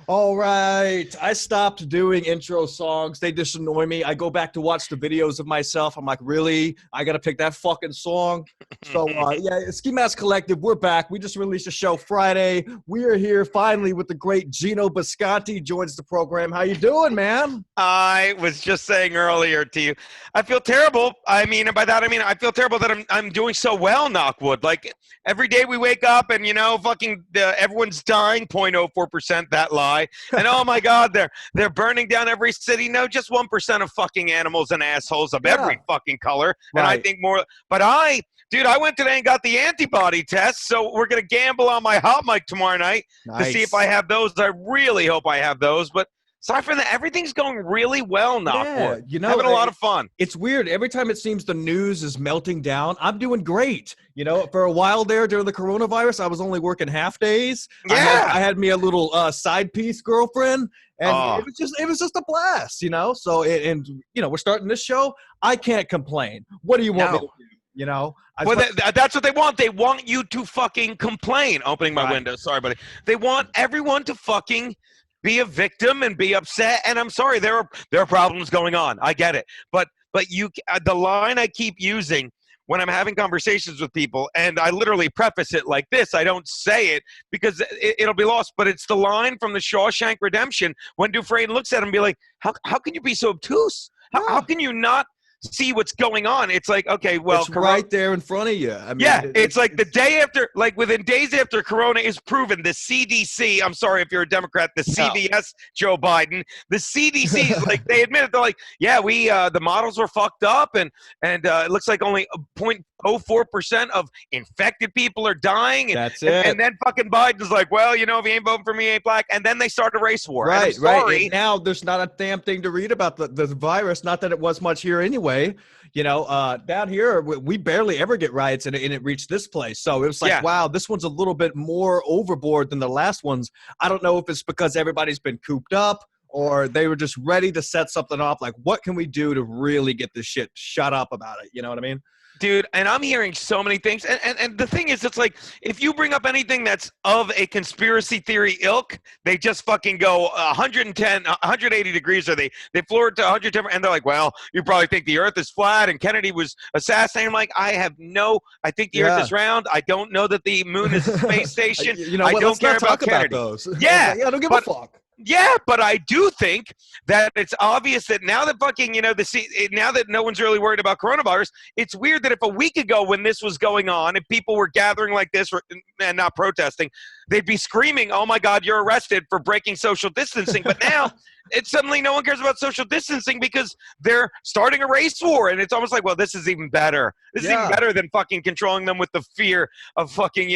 All right. I stopped doing intro songs. They just annoy me. I go back to watch the videos of myself. I'm like, really? I got to pick that fucking song. So, yeah, Ski Mask Collective, we're back. We just released a show Friday. We are here finally with the great Geno Bisconte joins the program. How you doing, man? I was just saying earlier to you, I feel terrible. I mean, and by that I mean I feel terrible that I'm doing so well, knockwood. Like every day we wake up and fucking everyone's dying, 0.04%, that lie. And oh my God, they're burning down every city. No, just 1% of fucking animals and assholes of Yeah. every fucking color. And I Right. think more, but dude, I went today and got the antibody test, so we're gonna gamble on my hot mic tomorrow night to see if I Nice. have those. I really hope I have those, but aside from that, everything's going really well, Yeah, knockwood. Having a lot of fun. it's weird. Every time it seems the news is melting down, I'm doing great. For a while there during the coronavirus, I was only working half days. I Yeah. had me a little side piece girlfriend, and Oh, it was just a blast. So we're starting this show. I can't complain. What do you want me to no. do? I Well, put, that's what they want. They want you to fucking complain. Opening my right. window. Sorry, buddy. They want everyone to fucking be a victim and be upset. And I'm sorry, there are problems going on. I get it. But the line I keep using when I'm having conversations with people, and I literally preface it like this. I don't say it because it'll be lost. But it's the line from the Shawshank Redemption when Dufresne looks at him and be like, how can you be so obtuse? How Yeah, can you not see what's going on? It's like, okay, well, it's right there in front of you. I mean, yeah, it's like the day after, like within days after Corona is proven, the CDC, I'm sorry if you're a Democrat, the no. CVS, Joe Biden, the CDC, like they admit it, they're like, yeah, the models were fucked up and it looks like only 0.04% of infected people are dying. That's And it. then fucking Biden's like, well, if he ain't voting for me, he ain't black. And then they start a race war. And I'm Right, right. sorry. And now there's not a damn thing to read about the virus. Not that it was much here anyway. Down here, we barely ever get riots, and it reached this place. So it was like, Yeah. wow, this one's a little bit more overboard than the last ones. I don't know if it's because everybody's been cooped up or they were just ready to set something off. Like, what can we do to really get this shit shut up about it? You know what I mean? Dude, and I'm hearing so many things. And the thing is, it's like, if you bring up anything that's of a conspiracy theory ilk, they just fucking go 110, 180 degrees, or they floor it to 110, and they're like, well, you probably think the earth is flat and Kennedy was assassinated. I'm like, I think the earth Yeah. is round. I don't know that the moon is a space station. You know I what? don't Let's care not talk about Kennedy. those. Yeah, Yeah, I don't give a but fuck. yeah, but I do think that it's obvious that now that fucking, now that no one's really worried about coronavirus, it's weird that if a week ago when this was going on and people were gathering like this and not protesting, they'd be screaming, oh my God, you're arrested for breaking social distancing. But now it's suddenly no one cares about social distancing because they're starting a race war. And it's almost like, well, this is even better. This is even Yeah. better than fucking controlling them with the fear of fucking,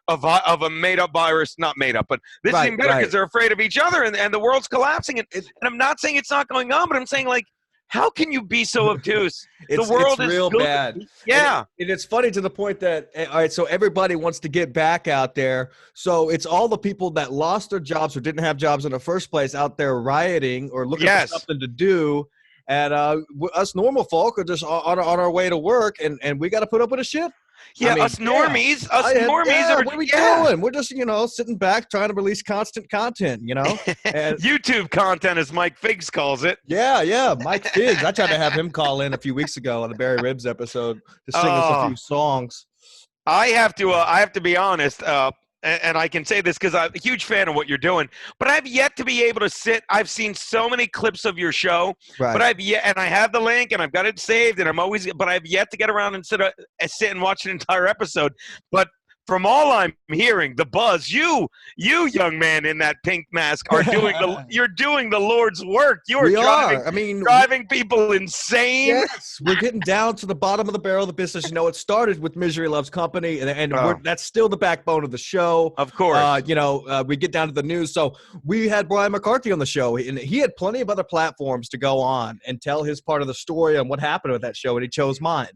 of a made up virus, not made up, but this is Right, even better because right. they're afraid of each other and the world's collapsing. And, It, and I'm not saying it's not going on, but I'm saying, like, how can you be so obtuse? The it's world is real good. bad. Yeah. And it's funny to the point that, all right, so everybody wants to get back out there. So it's all the people that lost their jobs or didn't have jobs in the first place out there rioting or looking for Yes. something to do. And us normal folk are just on our way to work, and we got to put up with the shit. Yeah, I mean, us normies, what are we yeah. doing? We're just, sitting back trying to release constant content, And YouTube content, as Mike Figs calls it. yeah, Mike Figs. I tried to have him call in a few weeks ago on the Barry Ribs episode to sing us a Oh, few songs. I have to be honest, and I can say this because I'm a huge fan of what you're doing, but I've yet to be able to sit. I've seen so many clips of your show, Right. but and I have the link and I've got it saved, and but I've yet to get around and sit and watch an entire episode. But from all I'm hearing, the buzz, you young man in that pink mask you're doing the Lord's work. You are We driving, are. I mean, driving people insane. yes, we're getting down to the bottom of the barrel of the business. It started with Misery Loves Company, and that's still the backbone of the show. Of course. We get down to the news. So we had Brian McCarthy on the show, and he had plenty of other platforms to go on and tell his part of the story on what happened with that show, and he chose mine.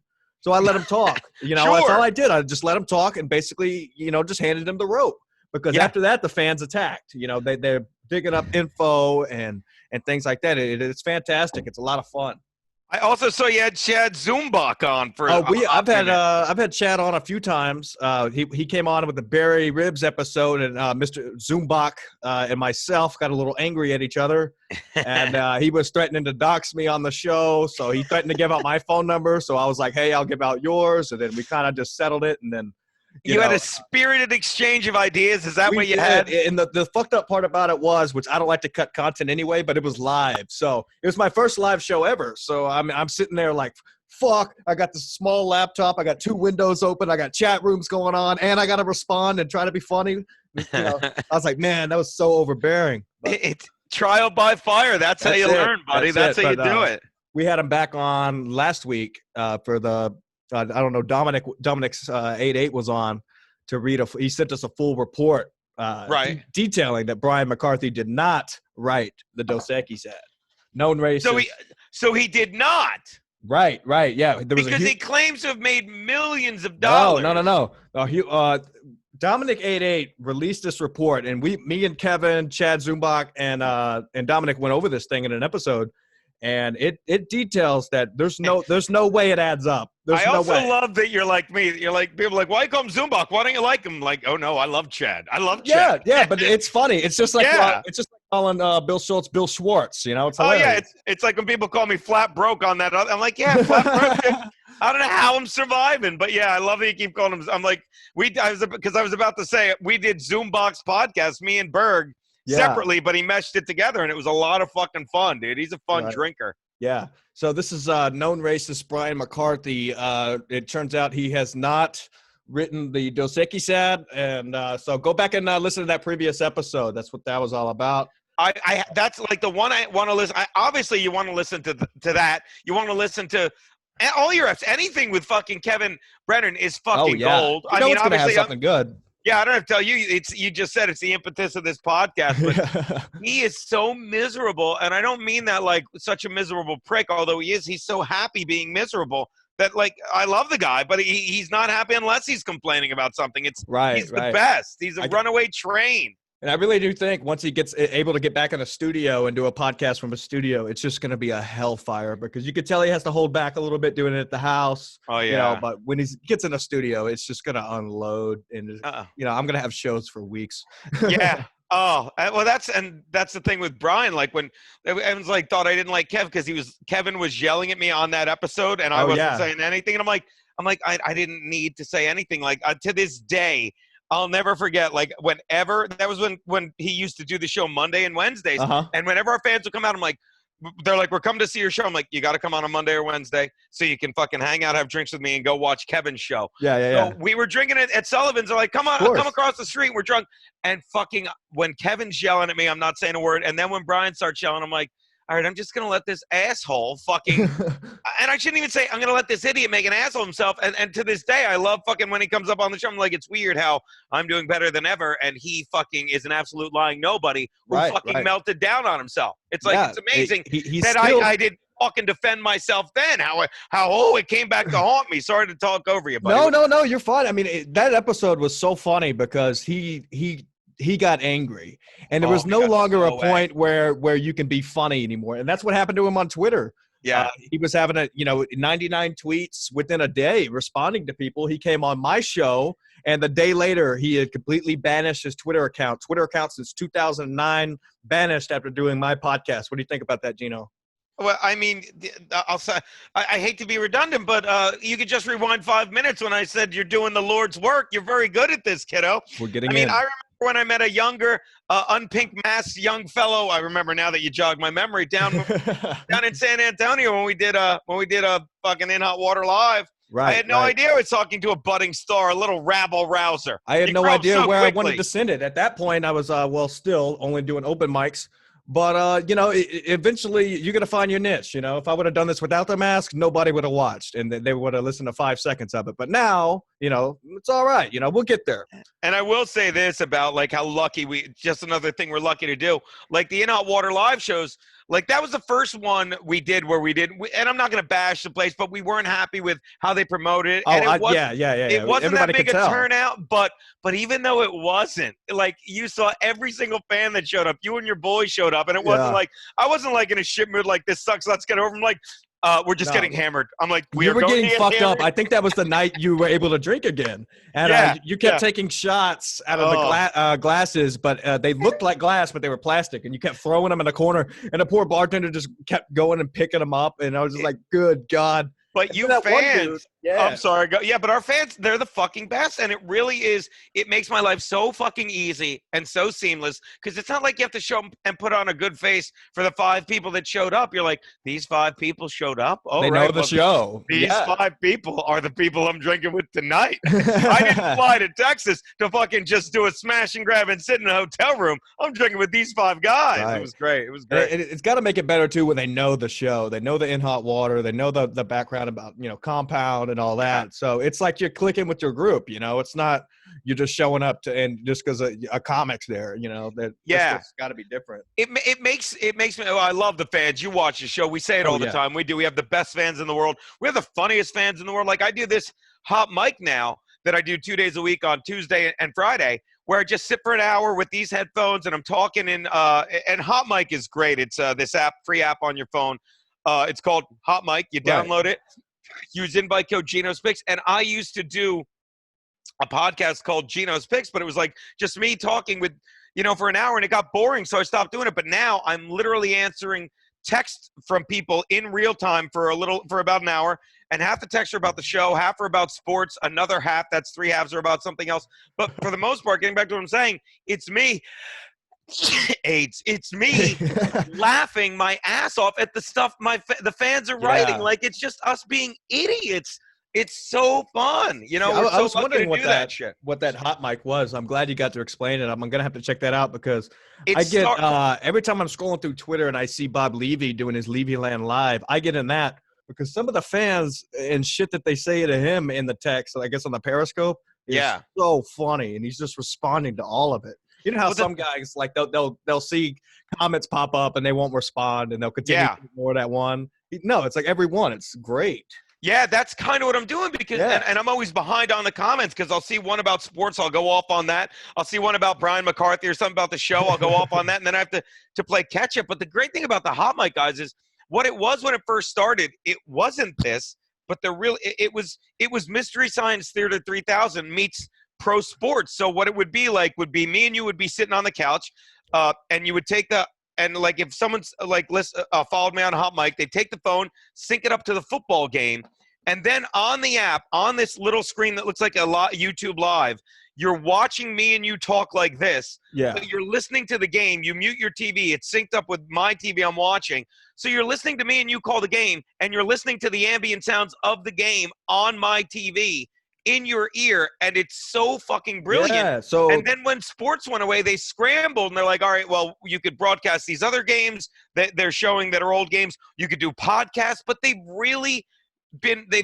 So I let him talk. That's Sure. all I did. I just let him talk and basically, just handed him the rope. Because Yeah. after that, the fans attacked. They're digging up info and things like that. It's fantastic. It's a lot of fun. I also saw you had Chad Zumbuck on for. Oh, a minute. I've had Chad on a few times. He came on with the Barry Ribs episode, and Mr. Zumbach and myself got a little angry at each other, and he was threatening to dox me on the show. So he threatened to give out my phone number. So I was like, "Hey, I'll give out yours," and then we kind of just settled it, and then. You had a spirited exchange of ideas. Is that what you had? And the fucked up part about it was, which I don't like to cut content anyway, but it was live. So it was my first live show ever. So I'm sitting there like, fuck, I got this small laptop. I got 2 windows open. I got chat rooms going on, and I got to respond and try to be funny. I was like, man, that was so overbearing. It's trial by fire. That's how you learn, buddy. That's how you do it. We had him back on last week for the I don't know, Dominic's 8-8 was on to read he sent us a full report detailing that Brian McCarthy did not write the Dos Equis ad. Known racist. So he did not. Right, yeah. Because he claims to have made millions of dollars. No. Dominic 8-8 released this report, and me and Kevin, Chad Zumbach, and Dominic went over this thing in an episode. And it details that there's no way it adds up. I also love that you're like me. You're like, people are like, why come Zumbach? Why don't you like him? Like, oh no, I love Chad. I love Chad. Yeah, but it's funny. It's just like it's just like calling Bill Schultz Bill Schwartz. You know, it's hilarious. Oh yeah, it's like when people call me flat broke on that. I'm like, yeah, flat broke. I don't know how I'm surviving, but yeah, I love that you keep calling him. I'm like, because I was about to say we did Zoombox podcast, me and Berg. Separately, but he meshed it together, and it was a lot of fucking fun, dude. He's a fun drinker. Yeah. So this is known racist Brian McCarthy. It turns out he has not written the Dos Equis ad, and so go back and listen to that previous episode. That's what that was all about. That's like the one I want to listen. Obviously, you want to listen to that. You want to listen to all your reps. Anything with fucking Kevin Brennan is fucking gold. I mean, obviously, have something good. Yeah, I don't have to tell you. You just said it's the impetus of this podcast, but he is so miserable, and I don't mean that like such a miserable prick. Although he's so happy being miserable that like I love the guy, but he's not happy unless he's complaining about something. He's the best. He's a runaway train. And I really do think once he gets able to get back in a studio and do a podcast from a studio, it's just going to be a hellfire because you could tell he has to hold back a little bit doing it at the house. Oh, yeah. You know, but when he gets in a studio, it's just going to unload. And, you know, I'm going to have shows for weeks. Yeah. Oh, well, that's the thing with Brian. Like when everyone's like thought I didn't like Kevin was yelling at me on that episode and I wasn't saying anything. And I'm like, I didn't need to say anything. Like to this day, I'll never forget, like, whenever – that was when he used to do the show Monday and Wednesdays. And whenever our fans would come out, I'm like – they're like, we're coming to see your show. I'm like, you got to come on a Monday or Wednesday so you can fucking hang out, have drinks with me, and go watch Kevin's show. So we were drinking it at Sullivan's. They're like, come on, come across the street. We're drunk. And fucking when Kevin's yelling at me, I'm not saying a word. And then when Brian starts yelling, I'm like, all right, I'm just going to let this asshole fucking – and I shouldn't even say I'm going to let this idiot make an asshole of himself. And to this day, I love fucking when he comes up on the show. I'm like, it's weird how I'm doing better than ever, and he fucking is an absolute lying nobody who melted down on himself. It's like it's amazing that I did fucking defend myself then. How it came back to haunt me. Sorry to talk over you, buddy. No, you're fine. I mean, that episode was so funny because he got angry, and there was no longer a point where you can be funny anymore. And that's what happened to him on Twitter. Yeah. He was having 99 tweets within a day responding to people. He came on my show, and the day later he had completely banished his Twitter account. Twitter account since 2009, banished after doing my podcast. What do you think about that, Geno? Well, I mean, I'll say I hate to be redundant, but you could just rewind 5 minutes when I said you're doing the Lord's work. You're very good at this, kiddo. We're getting in. I remember when I met a younger, unpink masked young fellow. I remember now that you jogged my memory down in San Antonio when we did a fucking In Hot Water Live. Right. I had no idea I was talking to a budding star, a little rabble rouser. I had no idea where I wanted to send it. At that point, I was still only doing open mics. But, eventually you're going to find your niche. You know, if I would have done this without the mask, nobody would have watched and they would have listened to 5 seconds of it. But now, it's all right. We'll get there. And I will say this about like how lucky just another thing we're lucky to do. Like the In Hot Water live shows, like that was the first one we did where and I'm not going to bash the place, but we weren't happy with how they promoted it. And it wasn't that big a turnout, but even though it wasn't, like you saw every single fan that showed up, you and your boys showed up, and it wasn't like, I wasn't like in a shit mood like this sucks, let's get over. I'm like, We're just No. getting hammered. I'm like, we You are were going to getting get fucked up. hammered. I think that was the night you were able to drink again, and Yeah, you kept yeah. taking shots out of the glasses, but they looked like glass, but they were plastic, and you kept throwing them in the corner, and the poor bartender just kept going and picking them up, and I was just like, "Good God!" But And you then that one dude, fans, I'm yeah, sorry. Yeah, but our fans, they're the fucking best. And it really is, it makes my life so fucking easy and so seamless because it's not like you have to show and put on a good face for the 5 people that showed up. You're like, these 5 people showed up? Oh, they know right. the Well, show. these Yeah. 5 people are the people I'm drinking with tonight. I didn't fly to Texas to fucking just do a smash and grab and sit in a hotel room. I'm drinking with these 5 guys. Right. It was great. It was And great. it's got to make it better too when they know the show. They know the In Hot Water. They know the background about Compound and all that. Yeah. So it's like you're clicking with your group. It's not you're just showing up to and just because a comic's there. That's got to be different. It makes me. Oh, I love the fans. You watch the show. We say it all the time. We do. We have the best fans in the world. We have the funniest fans in the world. Like I do this hot mic now that I do 2 days a week on Tuesday and Friday, where I just sit for an hour with these headphones and I'm talking and Hot Mic is great. It's this free app on your phone. It's called Hot Mic. You download it, use invite code Geno's Picks. And I used to do a podcast called Geno's Picks, but it was like just me talking with, for an hour and it got boring. So I stopped doing it. But now I'm literally answering texts from people in real time for about an hour. And half the texts are about the show, half are about sports, another half, that's 3 halves, are about something else. But for the most part, getting back to what I'm saying, it's me, AIDS, it's me laughing my ass off at the stuff the fans are writing. Like, it's just us being idiots. It's so fun. I was wondering what that Hot Mic was. I'm glad you got to explain it. I'm going to have to check that out because I get every time I'm scrolling through Twitter and I see Bob Levy doing his Levy Land Live, I get in that. Because some of the fans and shit that they say to him in the text, I guess on the Periscope, is so funny, and he's just responding to all of it. You know how some guys like they'll see comments pop up and they won't respond, and they'll continue to ignore that one. No, it's like every one. It's great. Yeah, that's kind of what I'm doing because and I'm always behind on the comments because I'll see one about sports, I'll go off on that. I'll see one about Brian McCarthy or something about the show, I'll go off on that, and then I have to play catch up. But the great thing about the Hot Mic guys is what it was when it first started, it wasn't this, but it was Mystery Science Theater 3000 meets pro sports. So what it would be like would be me and you would be sitting on the couch, and you would take like if someone's like followed me on Hot Mic, they take the phone, sync it up to the football game, and then on the app, on this little screen that looks like YouTube Live, you're watching me and you talk like this. Yeah. But you're listening to the game. You mute your TV. It's synced up with my TV I'm watching. So you're listening to me and you call the game, and you're listening to the ambient sounds of the game on my TV in your ear, and it's so fucking brilliant. Yeah, and then when sports went away, they scrambled, and they're like, all right, well, you could broadcast these other games that they're showing that are old games. You could do podcasts, but they've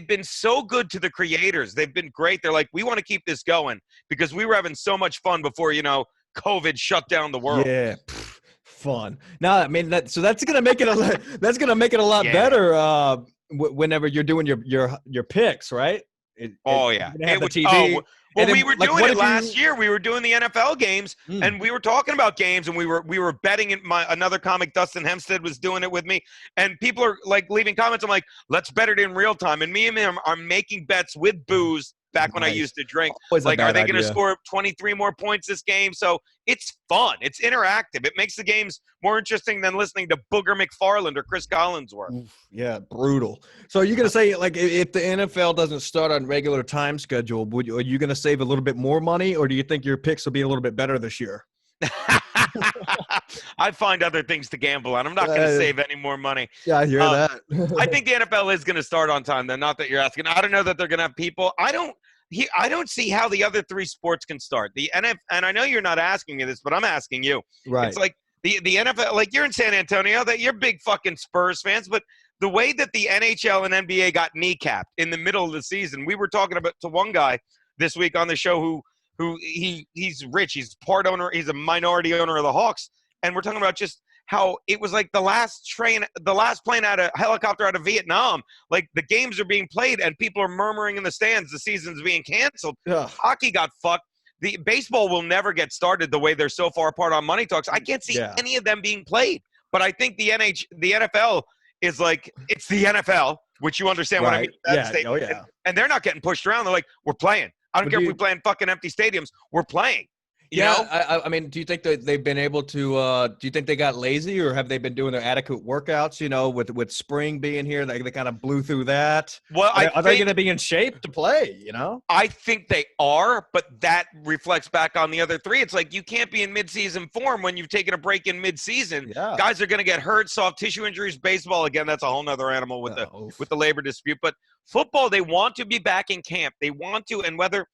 been so good to the creators. They've been great. They're like, we want to keep this going because we were having so much fun before, COVID shut down the world. Yeah. Fun. Now, I mean, that's gonna make it a lot better whenever you're doing your picks, right? Yeah. It would, TV. Well, we were doing it last year. We were doing the NFL games, and we were talking about games, and we were betting it. Another comic, Dustin Hempstead, was doing it with me, and people are like leaving comments. I'm like, let's bet it in real time, and me and him are making bets with booze. Back when I used to drink, like, are they going to score 23 more points this game? So it's fun. It's interactive. It makes the games more interesting than listening to Booger McFarland or Chris Collinsworth. Yeah, brutal. So you're going to say, like, if the NFL doesn't start on regular time schedule, are you going to save a little bit more money, or do you think your picks will be a little bit better this year? I find other things to gamble on. I'm not going to save any more money. Yeah, I hear that. I think the NFL is going to start on time, though. Not that you're asking. I don't know that they're going to have people. I don't see how the other 3 sports can start. The NFL, and I know you're not asking me this, but I'm asking you. Right. It's like the NFL, like you're in San Antonio, that you're big fucking Spurs fans, but the way that the NHL and NBA got kneecapped in the middle of the season, we were talking about to one guy this week on the show who he's rich, he's part owner, he's a minority owner of the Hawks, and we're talking about just how it was like the last plane out of helicopter out of Vietnam. Like the games are being played and people are murmuring in the stands. The season's being canceled. Ugh. Hockey got fucked. The baseball will never get started the way they're so far apart on money talks. I can't see any of them being played. But I think the NFL is like it's the NFL, which you understand what I mean. Yeah. Oh, yeah. And they're not getting pushed around. They're like, we're playing. I don't care if we play in fucking empty stadiums. We're playing. You know? I mean, do you think that they've been able to? Do you think they got lazy, or have they been doing their adequate workouts? You know, with spring being here, they kind of blew through that. Well, are they going to be in shape to play? You know, I think they are, but that reflects back on the other three. It's like you can't be in midseason form when you've taken a break in midseason. Yeah. Guys are going to get hurt, soft tissue injuries. Baseball, again, that's a whole nother animal with the labor dispute. But football, they want to be back in camp. They want to, and whether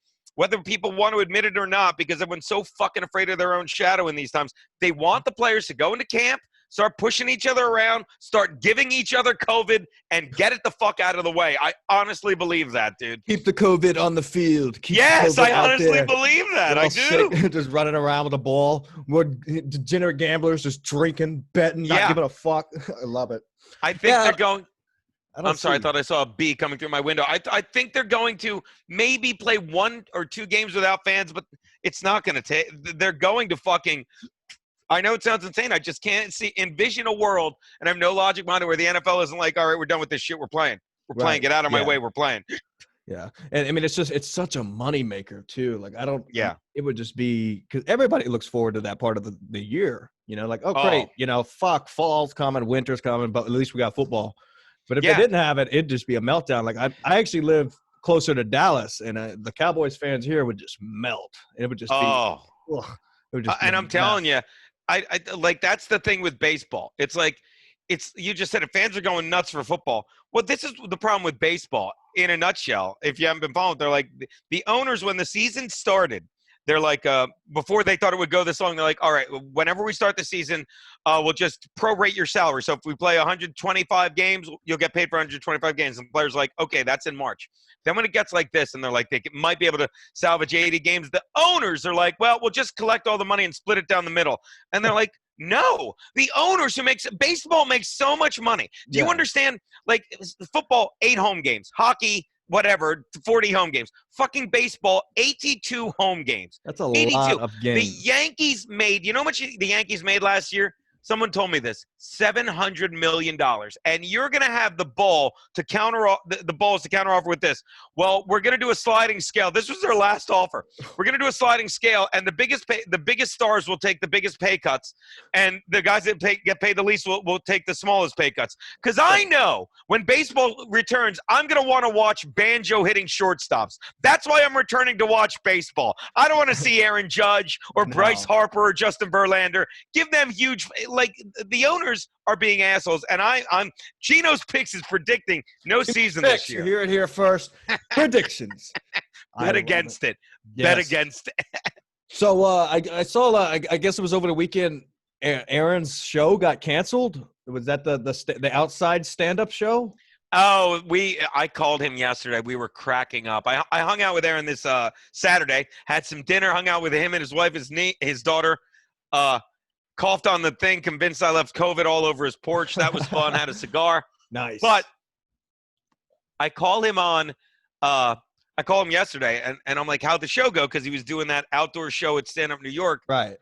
people want to admit it or not, because everyone's so fucking afraid of their own shadow in these times, they want the players to go into camp, start pushing each other around, start giving each other COVID, and get it the fuck out of the way. I honestly believe that, dude. Keep the COVID on the field. Yes, I honestly believe that. I do. Just running around with a ball. More degenerate gamblers just drinking, betting, not giving a fuck. I love it. I think they're going – I'm sorry. I thought I saw a bee coming through my window. I think they're going to maybe play 1 or 2 games without fans, but it's not going to take – they're going to fucking – I know it sounds insane. I just can't envision a world, and I have no logic behind it, where the NFL isn't like, all right, we're done with this shit. We're playing. We're playing. Get out of my way. We're playing. Yeah. And I mean, it's such a moneymaker too. Like it would just be, because everybody looks forward to that part of the year, you know, like, oh, great. You know, fuck, fall's coming, winter's coming, but at least we got football. But if they didn't have it, it'd just be a meltdown. Like I actually live closer to Dallas, and the Cowboys fans here would just melt. It would just be. Ugh, it would just and I'm telling you, I like that's the thing with baseball. It's like you just said it. Fans are going nuts for football. Well, this is the problem with baseball in a nutshell. If you haven't been following, they're like the owners when the season started. They're like, before they thought it would go this long, they're like, all right, whenever we start the season, we'll just prorate your salary. So if we play 125 games, you'll get paid for 125 games. And the players are like, okay, that's in March. Then when it gets like this, and they're like, they might be able to salvage 80 games, the owners are like, well, we'll just collect all the money and split it down the middle. And they're like, no, the owners baseball makes so much money. Do you understand? Like football, 8 home games, hockey, whatever, 40 home games. Fucking baseball, 82 home games. That's a lot of games. The Yankees made, you know how much the Yankees made last year? Someone told me this, $700 million. And you're going to have the balls to counteroffer with this. Well, we're going to do a sliding scale. This was their last offer. We're going to do a sliding scale, and the biggest stars will take the biggest pay cuts, and the guys that get paid the least will take the smallest pay cuts. Because I know when baseball returns, I'm going to want to watch Banjo hitting shortstops. That's why I'm returning to watch baseball. I don't want to see Aaron Judge or Bryce Harper or Justin Verlander. Give them huge – like the owners are being assholes, and I'm Geno's Picks is predicting no season this year. You hear it here first. Predictions. Bet against it. Yes. Bet against it. So I saw. I guess it was over the weekend. Aaron's show got canceled. Was that the outside stand-up show? Oh, I called him yesterday. We were cracking up. I hung out with Aaron this Saturday. Had some dinner. Hung out with him and his wife, his daughter. Coughed on the thing, convinced I left COVID all over his porch. That was fun. Had a cigar. Nice. But I call him yesterday, and I'm like, how'd the show go? Because he was doing that outdoor show at Stand Up New York. Right.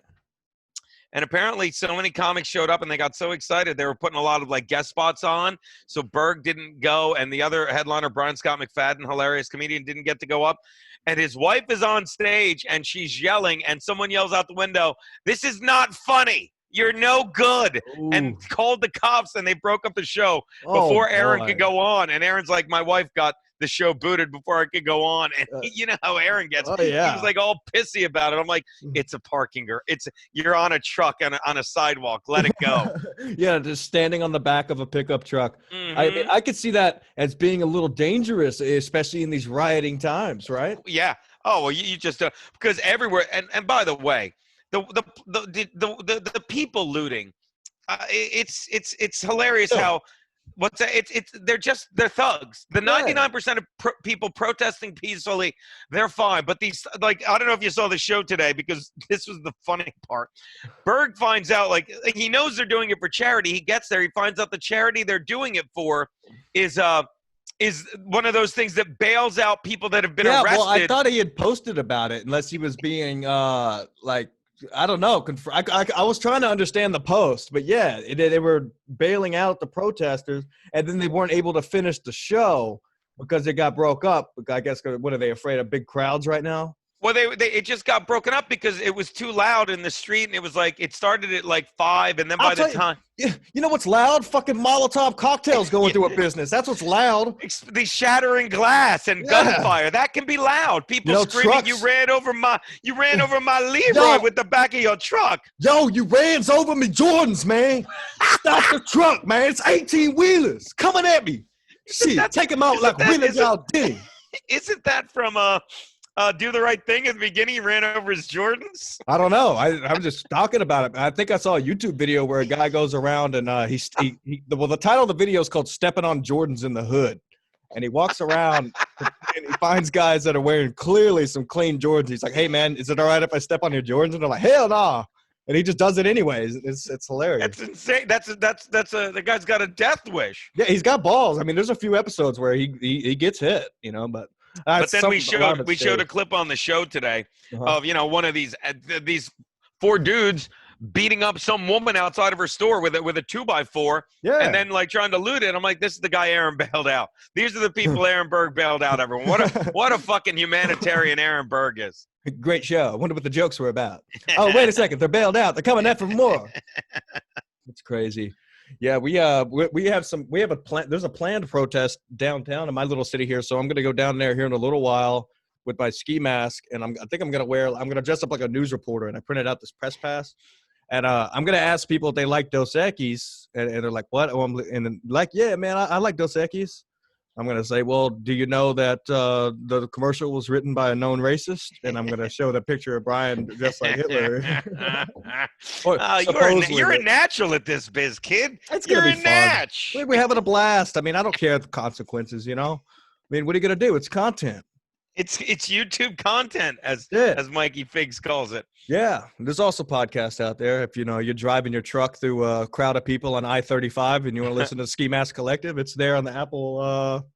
And apparently so many comics showed up, and they got so excited. They were putting a lot of, like, guest spots on. So Berg didn't go, and the other headliner, Brian Scott McFadden, hilarious comedian, didn't get to go up. And his wife is on stage, and she's yelling, and someone yells out the window, "This is not funny. You're no good." Ooh. And called the cops, and they broke up the show before Aaron could go on. And Aaron's like, my wife got the show booted before I could go on. And you know how Aaron gets. He was like all pissy about it. I'm like, it's a parking garage. You're on a truck on a sidewalk. Let it go. Yeah, just standing on the back of a pickup truck. Mm-hmm. I mean, I could see that as being a little dangerous, especially in these rioting times, right? Yeah. Oh, well, you just because everywhere. And by the way, the people looting, it's hilarious how. What's that? They're thugs. The 99% of people protesting peacefully, they're fine. But these, like, I don't know if you saw the show today, because this was the funny part. Berg finds out, like he knows they're doing it for charity. He gets there, he finds out the charity they're doing it for is one of those things that bails out people that have been arrested. Well, I thought he had posted about it, unless he was being like I don't know. I was trying to understand the post, but yeah, they were bailing out the protesters, and then they weren't able to finish the show because it got broke up. I guess what are they afraid of big crowds right now? Well, it just got broken up because it was too loud in the street, and it was like it started at like 5, and then by the time you know what's loud? Fucking Molotov cocktails going through a business. That's what's loud. The shattering glass and gunfire that can be loud. People screaming, trucks. You ran over my Leroy with the back of your truck. Yo, you ran over me Jordans, man. Stop the truck, man. It's 18-wheelers coming at me. Shit, take them out like winners out there. Isn't that from Do the Right Thing at the beginning? He ran over his Jordans. I don't know. I'm just talking about it. I think I saw a YouTube video where a guy goes around and the title of the video is called "Stepping on Jordans in the Hood," and he walks around and he finds guys that are wearing clearly some clean Jordans. He's like, "Hey man, is it all right if I step on your Jordans?" And they're like, "Hell nah." And he just does it anyways. It's hilarious. That's insane. The guy's got a death wish. Yeah, he's got balls. I mean, there's a few episodes where he gets hit, but. But then we showed a clip on the show today of one of these 4 dudes beating up some woman outside of her store with a 2x4, and then like trying to loot it. I'm like, this is the guy Aaron bailed out. These are the people Aaron Berg bailed out. Everyone, what a fucking humanitarian Aaron Berg is. Great show. I wonder what the jokes were about. Oh, wait a second, they're bailed out. They're coming out for more. It's crazy. Yeah, we have a plan. There's a planned protest downtown in my little city here, so I'm gonna go down there here in a little while with my ski mask, and I'm gonna dress up like a news reporter, and I printed out this press pass, and I'm gonna ask people if they like Dos Equis, and they're like, what? And then like, yeah, man, I like Dos Equis. I'm going to say, well, do you know that the commercial was written by a known racist? And I'm going to show the picture of Brian dressed like Hitler. You're a natural at this biz, kid. You're a natch. We're having a blast. I mean, I don't care the consequences, I mean, what are you going to do? It's content. It's YouTube content, as Mikey Figs calls it. Yeah, there's also podcasts out there. If you're driving your truck through a crowd of people on I-35 and you want to listen to Ski Mask Collective, it's there on the Apple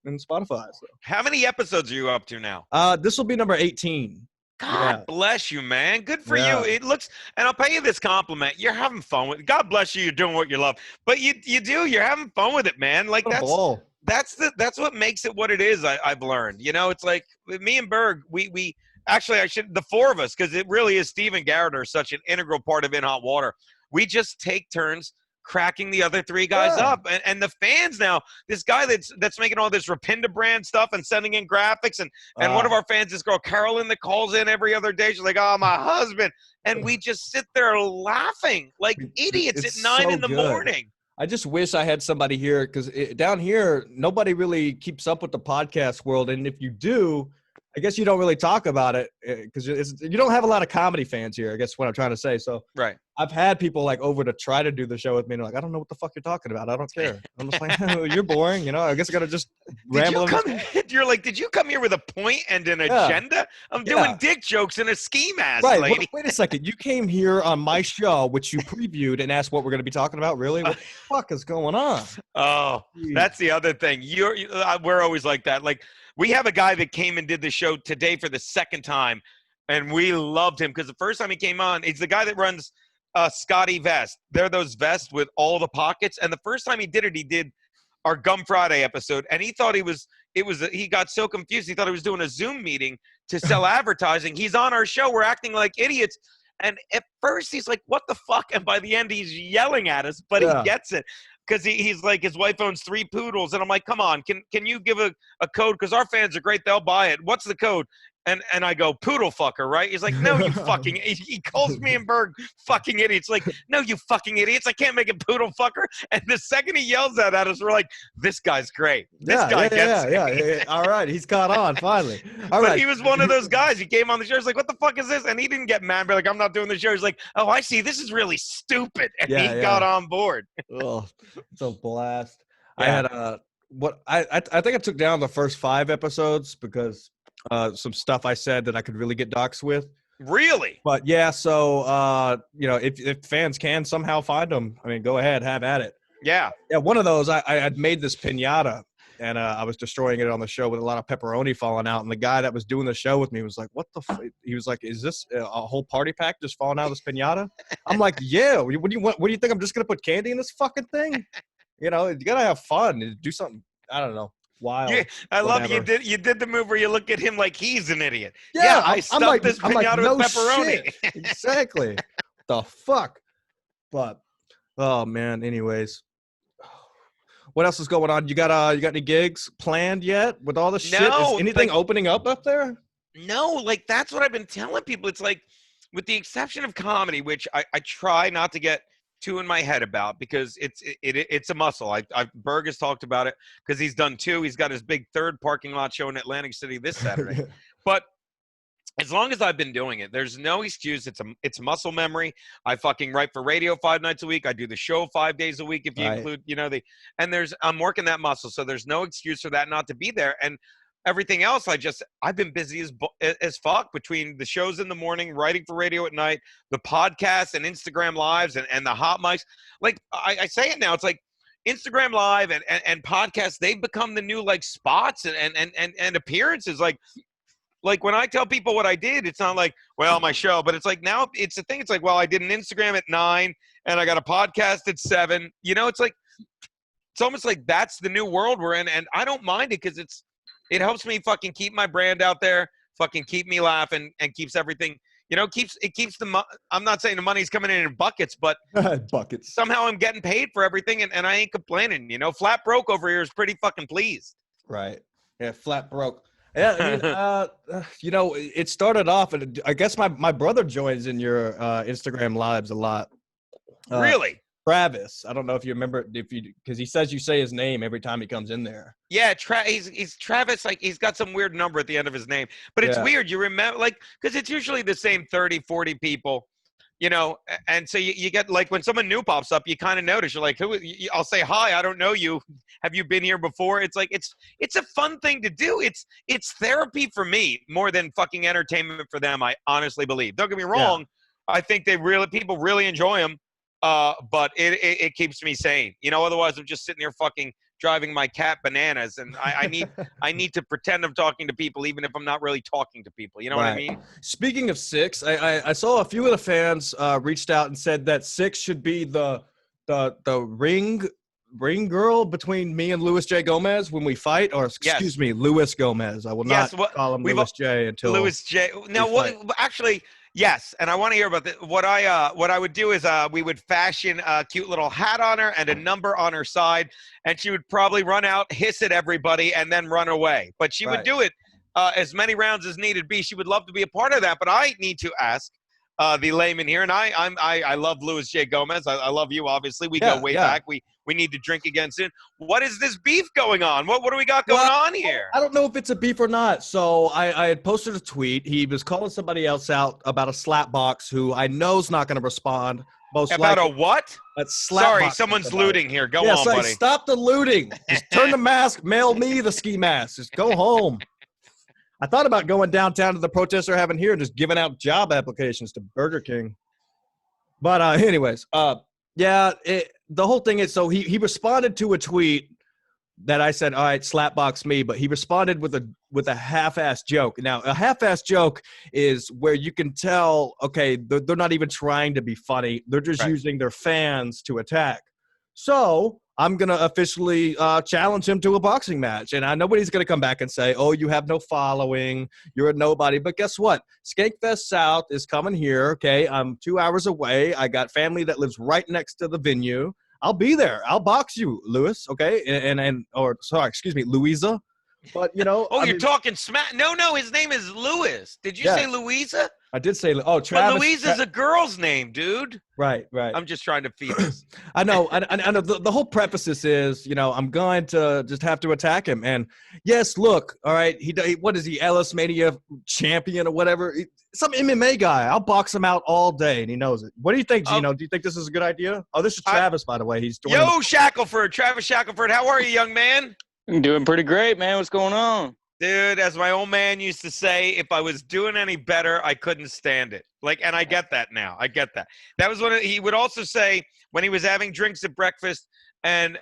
and Spotify. So. How many episodes are you up to now? This will be number 18. God bless you, man. Good for you. It looks, and I'll pay you this compliment. You're having fun with it. God bless you. You're doing what you love, but you're having fun with it, man. Like that's what makes it what it is. I've learned, it's like me and Berg, we actually, the 4 of us, because it really is Steve and Garrett are such an integral part of In Hot Water. We just take turns cracking the other 3 guys up. And the fans now, this guy that's making all this Rapinda brand stuff and sending in graphics. And one of our fans, this girl, Carolyn, that calls in every other day. She's like, oh, my husband. And we just sit there laughing like idiots at 9 in the morning. I just wish I had somebody here because down here, nobody really keeps up with the podcast world. And if you do, I guess you don't really talk about it because you don't have a lot of comedy fans here. I guess what I'm trying to say. So right. I've had people like over to try to do the show with me. And they're like, I don't know what the fuck you're talking about. I don't care. I'm just like, you're boring. I guess I got to just ramble. You're like, did you come here with a point and an agenda? I'm doing dick jokes in a ski mask, lady. Wait a second. You came here on my show, which you previewed and asked what we're going to be talking about. Really? What the fuck is going on? Oh, that's the other thing. We're always like that. Like, we have a guy that came and did the show today for the 2nd time, and we loved him because the first time he came on, he's the guy that runs Scotty Vest. They're those vests with all the pockets, and the first time he did our Gum Friday episode, and he thought he got so confused. He thought he was doing a Zoom meeting to sell advertising. He's on our show. We're acting like idiots. And at first he's like, what the fuck? And by the end he's yelling at us, but he gets it. Because he's like, his wife owns 3 poodles. And I'm like, come on, can you give a code? Because our fans are great. They'll buy it. What's the code? And I go, poodle fucker, right? He's like, no, you fucking – he calls me and Berg fucking idiots. Like, no, you fucking idiots. I can't make it poodle fucker. And the second he yells that at us, we're like, this guy's great. This guy gets it. Yeah. All right, he's caught on finally. All right. But he was one of those guys. He came on the show. He's like, what the fuck is this? And he didn't get mad. But like, I'm not doing the show. He's like, oh, I see. This is really stupid. And he got on board. Oh, it's a blast. Yeah. I had I think I took down the first 5 episodes because – some stuff I said that I could really get doxxed with. Really? But yeah, so if fans can somehow find them, I mean, go ahead, have at it. Yeah. Yeah, one of those I had made this piñata, and I was destroying it on the show with a lot of pepperoni falling out. And the guy that was doing the show with me was like, "What the?" He was like, "Is this a whole party pack just falling out of this pinata?" I'm like, "Yeah. What do you want? What do you think? I'm just gonna put candy in this fucking thing? You know, you gotta have fun. Do something. I don't know. Wild. Yeah, I love whatever. you did the move where you look at him like he's an idiot. Yeah, I stuffed this pinata no with pepperoni. shit. Exactly. The fuck. But oh man. Anyways, what else is going on? You got any gigs planned yet with all the shit? No, Is anything opening up there? No, like that's what I've been telling people. It's like, with the exception of comedy, which I try not to get too in my head about because it's a muscle. Berg has talked about it because he's done 2. He's got his big 3rd parking lot show in Atlantic City this Saturday. But as long as I've been doing it, there's no excuse. It's muscle memory. I fucking write for radio 5 nights a week. I do the show 5 days a week if you include, I'm working that muscle. So there's no excuse for that not to be there. And everything else, I've been busy as fuck between the shows in the morning, writing for radio at night, the podcasts and Instagram lives and the hot mics. Like I say it now, it's like Instagram live and podcasts, they've become the new like spots and appearances. Like when I tell people what I did, it's not like, well, my show, but it's like now it's a thing. It's like, well, I did an Instagram at 9 and I got a podcast at 7. It's like, it's almost like that's the new world we're in. And I don't mind it because it helps me fucking keep my brand out there, fucking keep me laughing and keeps everything, keeps I'm not saying the money's coming in buckets, but buckets. Somehow I'm getting paid for everything and I ain't complaining, Flat Broke over here is pretty fucking pleased. Right. Yeah. Flat broke. Yeah, I mean, it started off, and I guess my brother joins in your Instagram lives a lot. Really? Travis. I don't know if you remember, because he says you say his name every time he comes in there. Yeah, he's Travis. Like he's got some weird number at the end of his name, but it's weird. You remember, like, because it's usually the same 30, 40 people. And so you get, like, when someone new pops up, you kind of notice. You're like, I'll say, hi, I don't know you. Have you been here before? It's like, it's a fun thing to do. It's therapy for me more than fucking entertainment for them, I honestly believe. Don't get me wrong. Yeah. I think people really enjoy them. But it keeps me sane. Otherwise I'm just sitting here fucking driving my cat bananas, and I need to pretend I'm talking to people even if I'm not really talking to people. You know what I mean? Speaking of Six, I saw a few of the fans reached out and said that Six should be the ring girl between me and Luis J. Gomez when we fight, or excuse me, Luis Gomez. I will not call him Luis J. until Luis J. No, actually. Yes, and I want to hear about this. What I would do is we would fashion a cute little hat on her and a number on her side, and she would probably run out, hiss at everybody, and then run away. But she would do it as many rounds as needed be. She would love to be a part of that, but I need to ask the layman here, and I love Luis J. Gomez. I love you, obviously. We go way back. We need to drink again soon. What is this beef going on? What do we got going on here? I don't know if it's a beef or not. So I had posted a tweet. He was calling somebody else out about a slap box who I know is not going to respond. About a what? Sorry, someone's looting here. Go on, buddy. Stop the looting. Just turn the mask. Mail me the ski mask. Just go home. I thought about going downtown to the protest they're having here and just giving out job applications to Burger King. But anyways, the whole thing is, so he responded to a tweet that I said, all right, slapbox me, but he responded with a half-ass joke. Now, a half-ass joke is where you can tell, okay, they're not even trying to be funny. They're just using their fans to attack. So I'm going to officially challenge him to a boxing match. And I know nobody's going to come back and say, oh, you have no following. You're a nobody. But guess what? Skankfest South is coming here, okay? I'm 2 hours away. I got family that lives right next to the venue. I'll be there. I'll box you, Lewis, okay? Excuse me, Louisa. But, you're talking smack. No, his name is Lewis. Did you say Louisa? I did say, Travis. But Louisa's a girl's name, dude. Right. I'm just trying to feed this. I know. I know the whole preface is, I'm going to just have to attack him. And yes, look, all right, what is he, Ellis Mania champion or whatever? Some MMA guy. I'll box him out all day, and he knows it. What do you think, Geno? Do you think this is a good idea? Oh, this is Travis, by the way. He's doing Shackelford. Travis Shackelford. How are you, young man? I'm doing pretty great, man. What's going on? Dude, as my old man used to say, if I was doing any better, I couldn't stand it. Like, and I get that now. I get that. That was what he would also say when he was having drinks at breakfast. And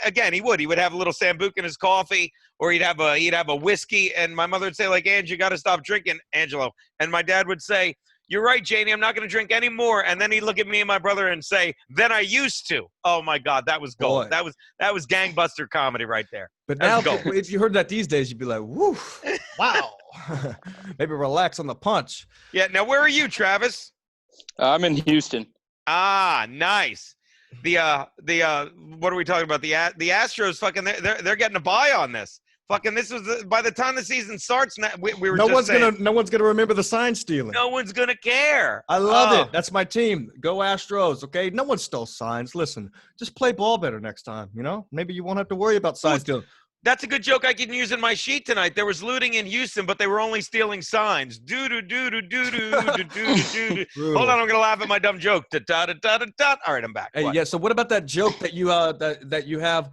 again, he would have a little Sambuca in his coffee, or he'd have a whiskey. And my mother would say, like, Ange, you got to stop drinking, Angelo. And my dad would say, you're right, Janie, I'm not going to drink anymore. And then he'd look at me and my brother and say, then I used to. Oh my God, that was gold. Boy. That was gangbuster comedy right there. But That now, was gold. if you heard that these days, you'd be like, woo, wow. Maybe relax on the punch. Yeah. Now, where are you, Travis? I'm in Houston. Ah, nice. The what are we talking about? The Astros fucking they're getting a buy on this. Fucking this was by the time the season starts. We were No just saying, one's gonna remember the sign stealing. no one's gonna care. I love it. That's my team. Go Astros. Okay, no one stole signs. Listen, just play ball better next time. You know, maybe you won't have to worry about sign stealing. That's a good joke I can use in my sheet tonight. There was looting in Houston, but they were only stealing signs. Do do do do do do do do. Hold on, I'm gonna laugh at my dumb joke. Da da da da da da. All right, I'm back. Hey, yeah. So what about that joke that you that you have?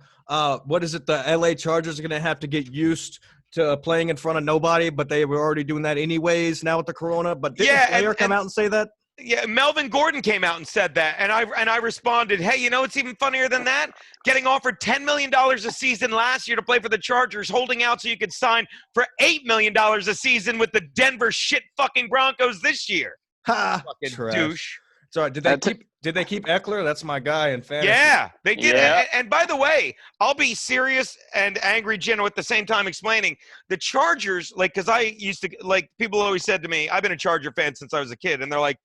What is it? The LA Chargers are gonna have to get used to playing in front of nobody, but they were already doing that anyways now with the corona. But didn't a player come out and say that? Yeah, Melvin Gordon came out and said that, and I responded, hey, you know what's even funnier than that? Getting offered $10 million a season last year to play for the Chargers, holding out so you could sign for $8 million a season with the Denver shit fucking Broncos this year. Ha! Fucking Trash. douche. Sorry, did they keep Eckler? That's my guy in fantasy. Yeah, they did. Yeah. And by the way, I'll be serious and angry, Geno, at the same time explaining the Chargers, like, because I used to, like, people always said to me, I've been a Charger fan since I was a kid, and they're like,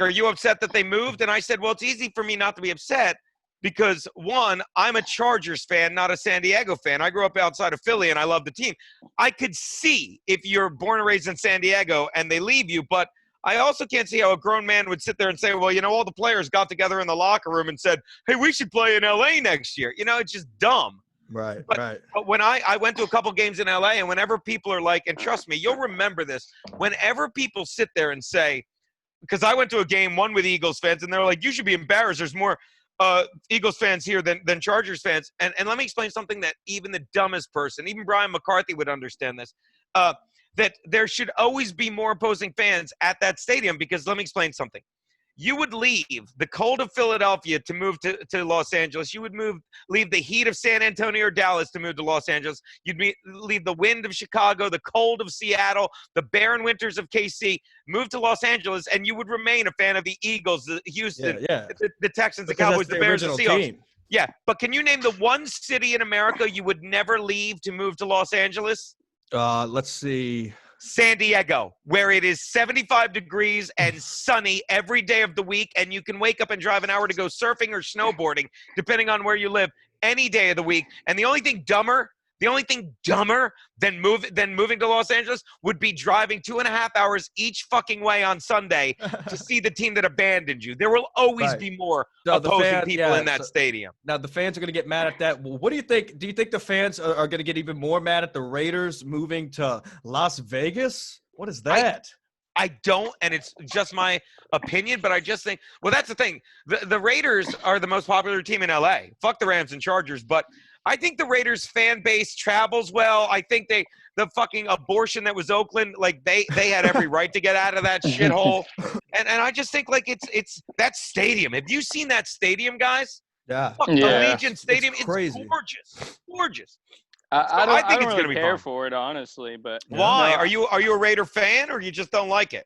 are you upset that they moved? And I said, well, it's easy for me not to be upset because, one, I'm a Chargers fan, not a San Diego fan. I grew up outside of Philly, and I love the team. I could see if you're born and raised in San Diego and they leave you, but I also can't see how a grown man would sit there and say, well, you know, all the players got together in the locker room and said, hey, we should play in L.A. next year. You know, it's just dumb. Right. But when I went to a couple games in L.A., and whenever people are like, and trust me, you'll remember this, whenever people sit there and say, because I went to a game, one with Eagles fans, and they're like, you should be embarrassed. There's more Eagles fans here than Chargers fans. And let me explain something that even the dumbest person, even Brian McCarthy would understand this, that there should always be more opposing fans at that stadium because let me explain something. You would leave the cold of Philadelphia to move to Los Angeles. You would leave the heat of San Antonio or Dallas to move to Los Angeles. You'd leave the wind of Chicago, the cold of Seattle, the barren winters of KC, move to Los Angeles, and you would remain a fan of the Eagles, the Houston, the Texans, the Cowboys, the Bears, the Seahawks. Team. Yeah, but can you name the one city in America you would never leave to move to Los Angeles? Let's see. San Diego, where it is 75 degrees and sunny every day of the week, and you can wake up and drive an hour to go surfing or snowboarding, depending on where you live, any day of the week. And the only thing dumber than moving to Los Angeles would be driving 2.5 hours each fucking way on Sunday to see the team that abandoned you. There will always be more opposing people in that stadium. Now, the fans are going to get mad at that. Well, what do you think? Do you think the fans are going to get even more mad at the Raiders moving to Las Vegas? What is that? I don't, and it's just my opinion, but I just think, well, that's the thing. The Raiders are the most popular team in L.A. Fuck the Rams and Chargers, but I think the Raiders fan base travels well. I think the fucking abortion that was Oakland, like they had every right to get out of that shithole. And I just think like it's that stadium. Have you seen that stadium, guys? Yeah. Allegiant Stadium. It's crazy. Gorgeous. I think it's really care for it, honestly. But why? Are you a Raider fan, or you just don't like it?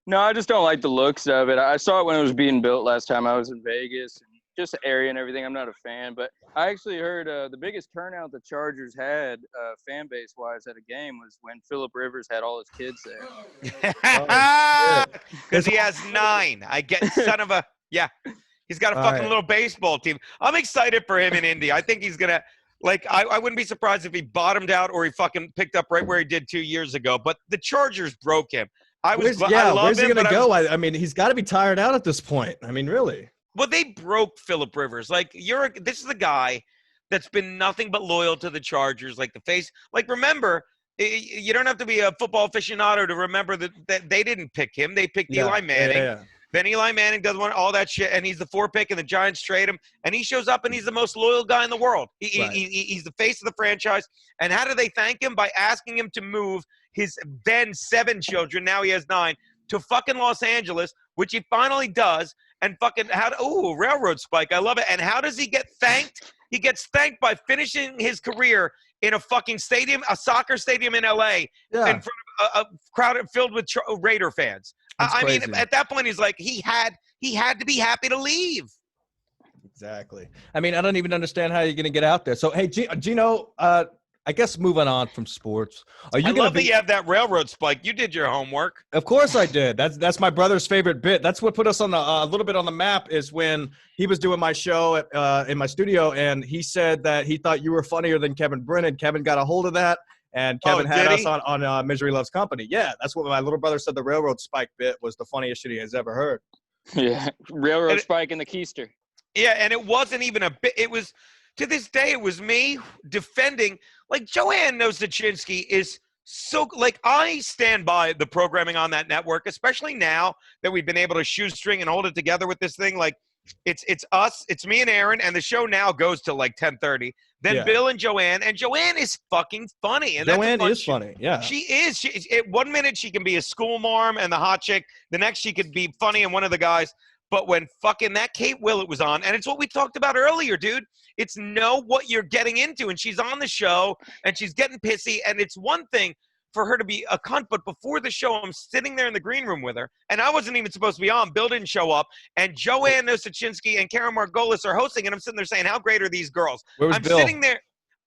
No, I just don't like the looks of it. I saw it when it was being built last time I was in Vegas. Just the area and everything. I'm not a fan, but I actually heard the biggest turnout the Chargers had fan base wise at a game was when Phillip Rivers had all his kids there. Because he has 9. I get son of a He's got a fucking little baseball team. I'm excited for him in Indy. I think he's gonna I wouldn't be surprised if he bottomed out or he fucking picked up right where he did 2 years ago. But the Chargers broke him. Where's he gonna go? I mean, he's got to be tired out at this point. I mean, really. Well, they broke Phillip Rivers. This is a guy that's been nothing but loyal to the Chargers. Like the face. Like remember, you don't have to be a football aficionado to remember that they didn't pick him. They picked Eli Manning. Then Eli Manning does all that shit, and he's the 4 pick, and the Giants trade him, and he shows up, and he's the most loyal guy in the world. He's the face of the franchise. And how do they thank him? By asking him to move his then 7 children, now he has 9, to fucking Los Angeles, which he finally does. And fucking railroad spike. I love it. And how does he get thanked? He gets thanked by finishing his career in a fucking stadium, a soccer stadium in LA, in front of a crowd filled with Raider fans. I mean, at that point, he's like, he had to be happy to leave. Exactly. I mean, I don't even understand how you're going to get out there. So, hey, Geno, I guess moving on from sports. I love that you have that railroad spike. You did your homework. Of course I did. That's my brother's favorite bit. That's what put us on a little bit on the map is when he was doing my show in my studio, and he said that he thought you were funnier than Kevin Brennan. Kevin got a hold of that, and Kevin had us on Misery Loves Company. Yeah, that's what my little brother said. The railroad spike bit was the funniest shit he has ever heard. Yeah, railroad spike in the keister. Yeah, and it wasn't even a bit. It was, to this day, it was me defending. Like, Joanne Nosachinsky is so, like, I stand by the programming on that network, especially now that we've been able to shoestring and hold it together with this thing. Like, it's us, it's me and Aaron, and the show now goes to like 10:30. Then Bill and Joanne is fucking funny. And Joanne is funny, yeah. She is. One minute she can be a school marm and the hot chick. The next she could be funny and one of the guys. But when fucking that Kate Willett was on, and it's what we talked about earlier, dude. It's know what you're getting into. And she's on the show, and she's getting pissy. And it's one thing for her to be a cunt, but before the show, I'm sitting there in the green room with her, and I wasn't even supposed to be on. Bill didn't show up, and Joanne Nosachinsky and Karen Margolis are hosting, and I'm sitting there saying, how great are these girls? Bill?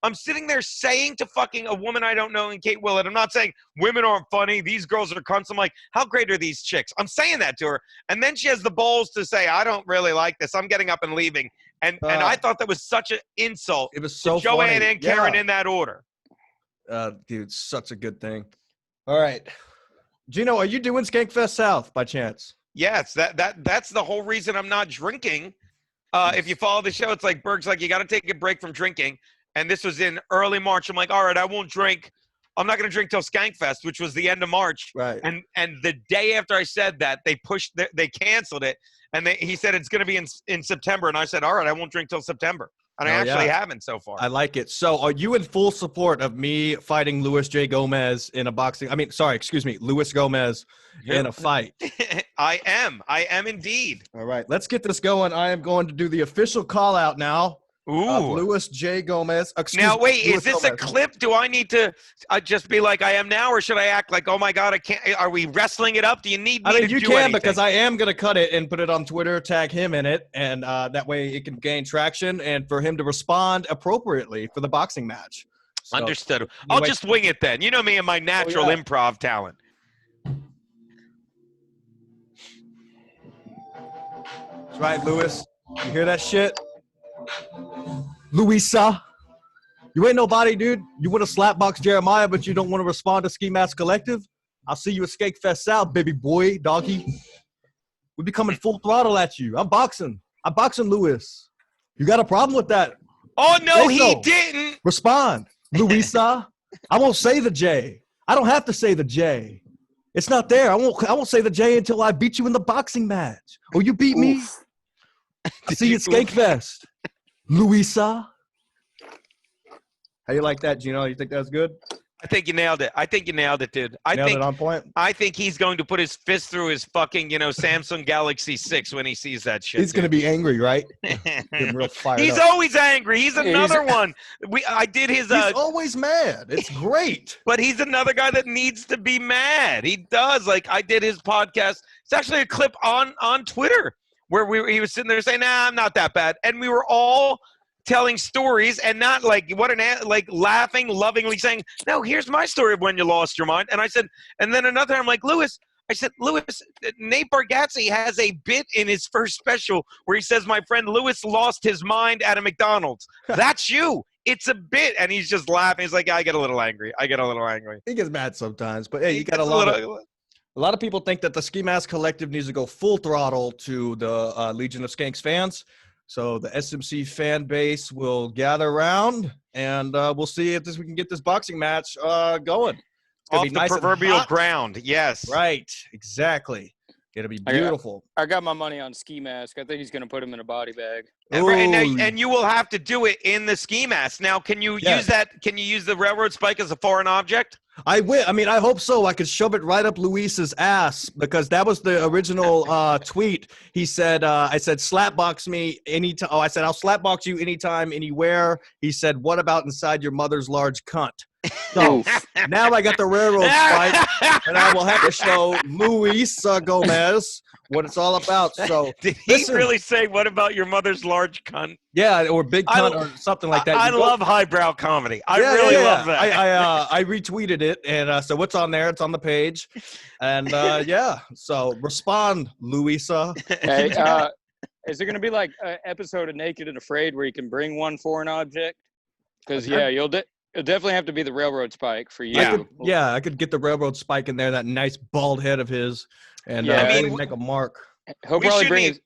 I'm sitting there saying to fucking a woman I don't know in Kate Willett, I'm not saying women aren't funny, these girls are cunts. I'm like, how great are these chicks? I'm saying that to her. And then she has the balls to say, I don't really like this. I'm getting up and leaving. And I thought that was such an insult. It was so Joanne funny. And Karen in that order. Dude, such a good thing. All right. Geno, are you doing Skankfest South by chance? Yes, that's the whole reason I'm not drinking. If you follow the show, it's like Berg's like, you got to take a break from drinking. And this was in early March. I'm like, all right, I won't drink. I'm not going to drink till Skankfest, which was the end of March. Right. And the day after I said that, they canceled it. And he said it's going to be in September. And I said, all right, I won't drink till September. And I actually haven't so far. I like it. So are you in full support of me fighting Luis J. Gomez in a boxing? I mean, sorry, excuse me, Luis Gomez in a fight. I am indeed. All right, let's get this going. I am going to do the official call out now. Ooh. Luis J. Gomez. Now, wait, is this a clip? Do I need to just be like I am now, or should I act like, oh my God, I can't? Are we wrestling it up? Do you need me to do anything? You can, because I am going to cut it and put it on Twitter, tag him in it, and that way it can gain traction and for him to respond appropriately for the boxing match. So, understood. I'll just wing it then. You know me and my natural improv talent. That's right, Luis. You hear that shit? Louisa, you ain't nobody, dude. You want to slapbox Jeremiah, but you don't want to respond to Ski Mask Collective? I'll see you at Skankfest South, baby boy, doggy. We be coming full throttle at you. I'm boxing, Louis. You got a problem with that? Oh, no, he didn't. Respond, Louisa. I won't say the J. I don't have to say the J. It's not there. I won't say the J until I beat you in the boxing match. Or you beat me. I'll see you at Skankfest. Louisa. How you like that, Geno? You think that's good? I think you nailed it. Dude. Nailed it on point? I think he's going to put his fist through his fucking, Samsung Galaxy 6 when he sees that shit. He's going to be angry, right? Real fired he's up. always angry. He's another one. I did his. He's always mad. It's great. But he's another guy that needs to be mad. He does. Like, I did his podcast. It's actually a clip on Twitter where he was sitting there saying, nah, I'm not that bad. And we were all telling stories and not like laughing, lovingly saying, no, here's my story of when you lost your mind. And I said, and then another time I'm like, Louis, Nate Bargatze has a bit in his first special where he says, my friend Louis lost his mind at a McDonald's. That's you. It's a bit. And he's just laughing. He's like, I get a little angry. He gets mad sometimes, but hey, you got a lot of people think that the Ski Mask Collective needs to go full throttle to the Legion of Skanks fans. So the SMC fan base will gather around, and we'll see if we can get this boxing match going. Off the proverbial ground, yes. Right, exactly. It'll be beautiful. I got my money on Ski Mask. I think he's gonna put him in a body bag. And you will have to do it in the ski mask. Now, can you use that? Can you use the railroad spike as a foreign object? I will. I mean, I hope so. I could shove it right up Luis's ass because that was the original tweet. He said, I said, slapbox me anytime. Oh, I said, I'll slapbox you anytime, anywhere. He said, what about inside your mother's large cunt? So now I got the railroad spike, and I will have to show Luis Gomez what it's all about. So did he really say, what about your mother's large cunt? Yeah, or big cunt or something like that. I love highbrow comedy. I really love that. I retweeted it, and so what's on there? It's on the page. And so respond, Luisa. Hey, is it going to be like an episode of Naked and Afraid where you can bring one foreign object? Because, you'll definitely have to be the railroad spike for you. I could get the railroad spike in there, that nice bald head of his, and really make a mark. He'll probably bring his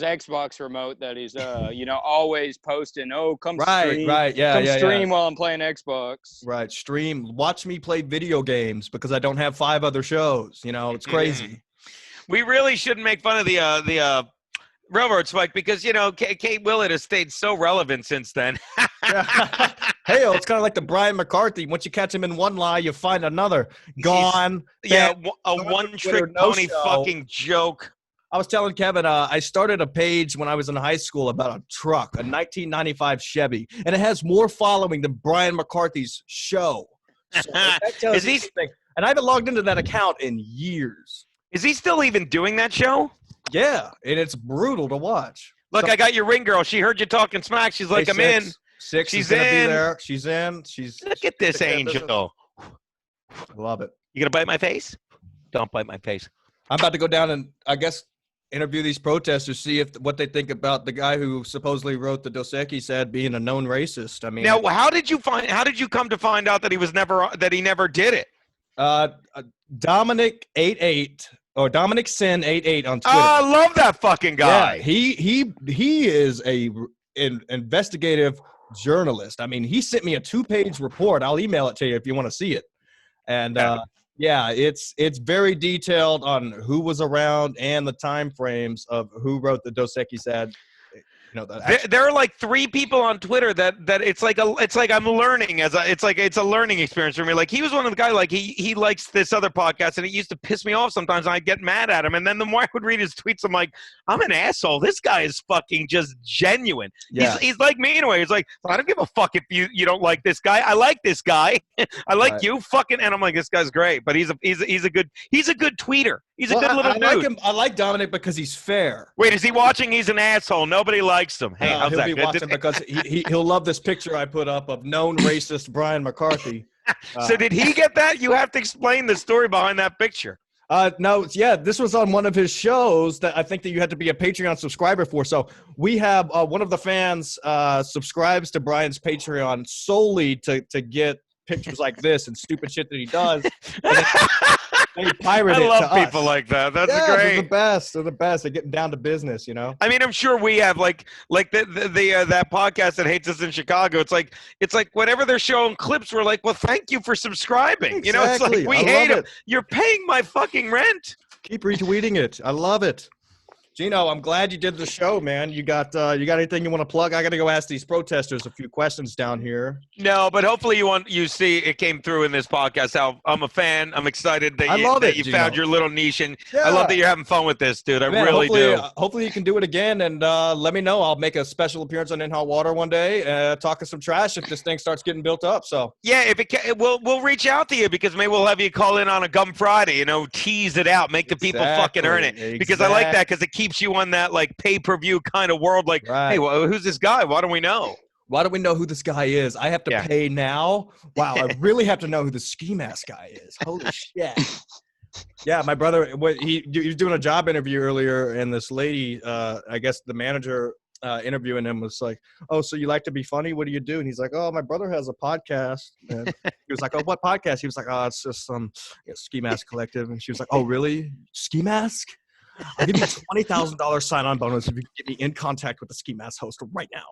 Xbox remote that he's always posting. Oh, come stream while I'm playing Xbox. Right, stream. Watch me play video games because I don't have 5 other shows. It's crazy. We really shouldn't make fun of the railroad spike because Kate Willett has stayed so relevant since then. Hey, it's kind of like the Brian McCarthy. Once you catch him in one lie, you find another. Gone. A one-trick pony fucking joke. I was telling Kevin, I started a page when I was in high school about a truck, a 1995 Chevy, and it has more following than Brian McCarthy's show. So that tells you something. And I haven't logged into that account in years. Is he still even doing that show? Yeah, and it's brutal to watch. Look, I got your ring girl. She heard you talking smack. She's like, I'm in. She's in. Be there. She's in. Look at this angel. I love it. You gonna bite my face? Don't bite my face. I'm about to go down and I guess interview these protesters, see what they think about the guy who supposedly wrote the Dos Equis ad being a known racist. I mean, now how did you come to find out that he never did it? Dominic88 or Dominic Sin 88 on Twitter. Oh, I love that fucking guy. Yeah, he is an investigative journalist. I mean, he sent me a 2-page report. I'll email it to you if you want to see it. And it's very detailed on who was around and the time frames of who wrote the Dos Equis ad. There are like 3 people on Twitter that it's like I'm learning it's a learning experience for me. Like he was one of the guys, like he likes this other podcast and it used to piss me off sometimes and I'd get mad at him. And then the more I would read his tweets, I'm like, I'm an asshole. This guy is fucking just genuine. Yeah. He's like me in a way. He's like, I don't give a fuck if you don't like this guy. I like this guy. I like you fucking, and I'm like, this guy's great. But he's a good tweeter. He's a good little dude. I like Dominic because he's fair. Wait, is he watching? He's an asshole. Nobody likes him. Hey, how's he'll that? Be watching because he'll love this picture I put up of known racist Brian McCarthy. So did he get that? You have to explain the story behind that picture. This was on one of his shows that I think that you had to be a Patreon subscriber for. So we have one of the fans subscribes to Brian's Patreon solely to get pictures like this and stupid shit that he does. They pirate I love to people us. Like that. That's great. They're the best. They're the best. They're getting down to business, I mean, I'm sure we have like that podcast that hates us in Chicago. It's like whenever they're showing clips, we're like, well, thank you for subscribing. Exactly. It's like we hate them. You're paying my fucking rent. Keep retweeting it. I love it. Geno, I'm glad you did the show, man. You got anything you want to plug? I got to go ask these protesters a few questions down here. No, but hopefully you see it came through in this podcast. How I'm a fan. I'm excited that you found your little niche, and I love that you're having fun with this, dude. I really do. Hopefully you can do it again, and let me know. I'll make a special appearance on In Hot Water one day, talking some trash if this thing starts getting built up. So yeah, we'll reach out to you because maybe we'll have you call in on a Gum Friday. Tease it out, make the people fucking earn it. Because I like that because it keeps you on that like pay-per-view kind of world. Like, hey, well, who's this guy? Why don't we know? Why don't we know who this guy is? I have to pay now. Wow, I really have to know who the ski mask guy is. Holy shit. Yeah, my brother, he was doing a job interview earlier, and this lady, I guess the manager interviewing him was like, oh, so you like to be funny? What do you do? And he's like, oh, my brother has a podcast. And he was like, oh, what podcast? He was like, oh, it's just some Ski Mask Collective. And she was like, oh, really? Ski Mask? I'll give you a $20,000 sign-on bonus if you get me in contact with the Ski Mask host right now.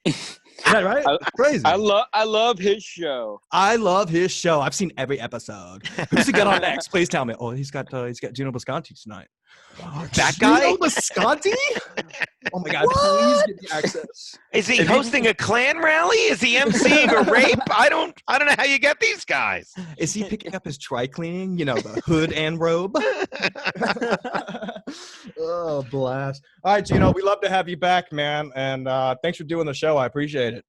Is that right? Crazy. I love his show. I love his show. I've seen every episode. Who's he got on next? Please tell me. Oh, he's got Geno Bisconte tonight. That guy? Geno Bisconte? Oh my God! Please give me access. Is he hosting a Klan rally? Is he emceeing a rape? I don't know how you get these guys. Is he picking up his tri-cleaning? You know, the hood and robe. Oh, blast! All right, Geno, we love to have you back, man, and thanks for doing the show. I appreciate it.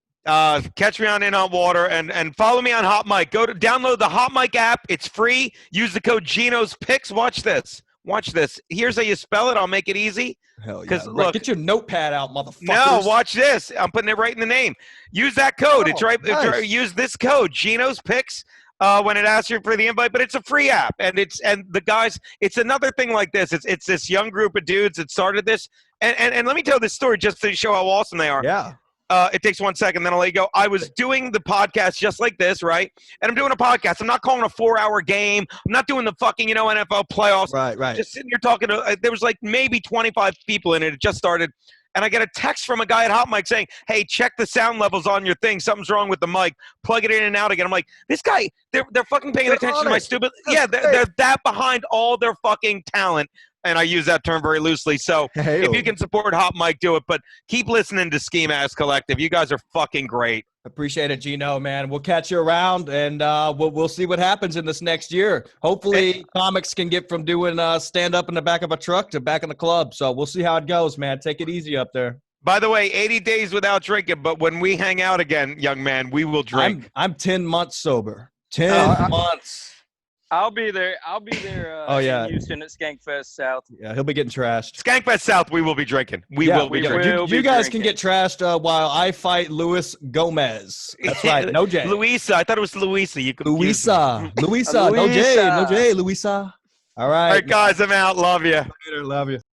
Catch me on In On Water and follow me on Hot Mic. Download the Hot Mic app. It's free. Use the code Geno's Picks. Watch this. Here's how you spell it. I'll make it easy. Hell yeah. Look, get your notepad out, motherfuckers. No, watch this. I'm putting it right in the name. Use that code. It's right. Nice. Use this code, Geno's Picks, when it asks you for the invite. But it's a free app, and the guys. It's another thing like this. It's this young group of dudes that started this, and let me tell this story just to show how awesome they are. Yeah. It takes 1 second, then I'll let you go. I was doing the podcast just like this, right? And I'm doing a podcast. I'm not calling a 4-hour game. I'm not doing the fucking, NFL playoffs. Right. Just sitting here talking to, there was like maybe 25 people in it. It just started. And I get a text from a guy at Hot Mic saying, hey, check the sound levels on your thing. Something's wrong with the mic. Plug it in and out again. I'm like, this guy, they're fucking paying attention to my stupid. Yeah, they're that behind all their fucking talent. And I use that term very loosely. So if you can support Hot Mic, do it. But keep listening to Ski Mask Collective. You guys are fucking great. Appreciate it, Geno, man. We'll catch you around, and we'll see what happens in this next year. Hopefully, comics can get from doing stand-up in the back of a truck to back in the club. So we'll see how it goes, man. Take it easy up there. By the way, 80 days without drinking. But when we hang out again, young man, we will drink. I'm 10 months sober. 10 months. I'll be there. In Houston at Skankfest South. Yeah, he'll be getting trashed. Skankfest South, we will be drinking. We will be drinking. You guys can get trashed while I fight Luis Gomez. That's right. No J. Luisa. I thought it was Luisa. Luisa. No J. Luisa. All right. All right, guys. I'm out. Love you. Later. Love you.